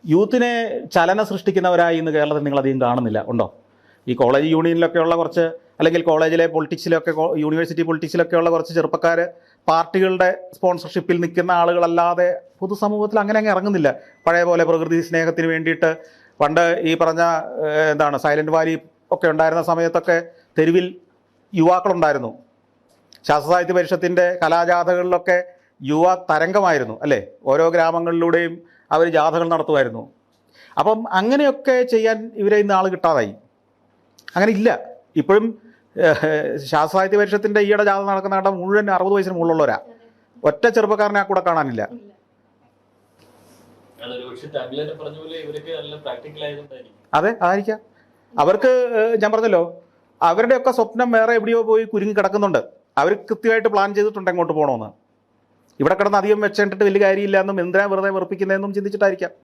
യൂത്തിനെ ചലനം സൃഷ്ടിക്കുന്നവരായി ഇന്ന് കേരളത്തിൽ നിങ്ങളധികം കാണുന്നില്ല, ഉണ്ടോ? ഈ കോളേജ് യൂണിയനിലൊക്കെയുള്ള കുറച്ച്, അല്ലെങ്കിൽ കോളേജിലെ പൊളിറ്റിക്സിലൊക്കെ, യൂണിവേഴ്സിറ്റി പൊളിറ്റിക്സിലൊക്കെയുള്ള കുറച്ച് ചെറുപ്പക്കാർ പാർട്ടികളുടെ സ്പോൺസർഷിപ്പിൽ നിൽക്കുന്ന ആളുകളല്ലാതെ പൊതുസമൂഹത്തിൽ അങ്ങനെ ഇറങ്ങുന്നില്ല. പഴയ പോലെ പ്രകൃതി സ്നേഹത്തിന് വേണ്ടിയിട്ട് പണ്ട് ഈ പറഞ്ഞ സൈലൻറ്റ് വാലി ഒക്കെ ഉണ്ടായിരുന്ന സമയത്തൊക്കെ തെരുവിൽ യുവാക്കളുണ്ടായിരുന്നു. ശാസ്ത്രസാഹിത്യ പരിഷത്തിൻ്റെ കലാജാഥകളിലൊക്കെ യുവ തരംഗമായിരുന്നു അല്ലേ? ഓരോ ഗ്രാമങ്ങളിലൂടെയും അവർ ജാഥകൾ നടത്തുമായിരുന്നു. അപ്പം അങ്ങനെയൊക്കെ ചെയ്യാൻ ഇവരെ ഇന്ന് ആൾ കിട്ടാതായി. അങ്ങനെ ഇല്ല. ഇപ്പോഴും ശാസ്ത്രസാഹിത്യ പരിഷത്തിൻ്റെ ഈയിടെ ജാഥ നടക്കുന്ന കണ്ട മുഴുവൻ 60 വയസ്സിന് മുകളിലുള്ളവരാ. ഒറ്റ ചെറുപ്പക്കാരനെ ആ കൂടെ കാണാനില്ല. അതെ, അതായിരിക്കാം. അവർക്ക് ഞാൻ പറഞ്ഞല്ലോ, അവരുടെയൊക്കെ സ്വപ്നം വേറെ എവിടെയോ പോയി കുരുങ്ങി കിടക്കുന്നുണ്ട്. അവർ കൃത്യമായിട്ട് പ്ലാൻ ചെയ്തിട്ടുണ്ട് എങ്ങോട്ട് പോകണമെന്ന്. ഇവിടെ കിടന്ന് അധികം വെച്ചിട്ട് വലിയ കാര്യമില്ല എന്നും എന്തിനാ വെറുതെ വെറുപ്പിക്കുന്നതെന്നും ചിന്തിച്ചിട്ടായിരിക്കാം.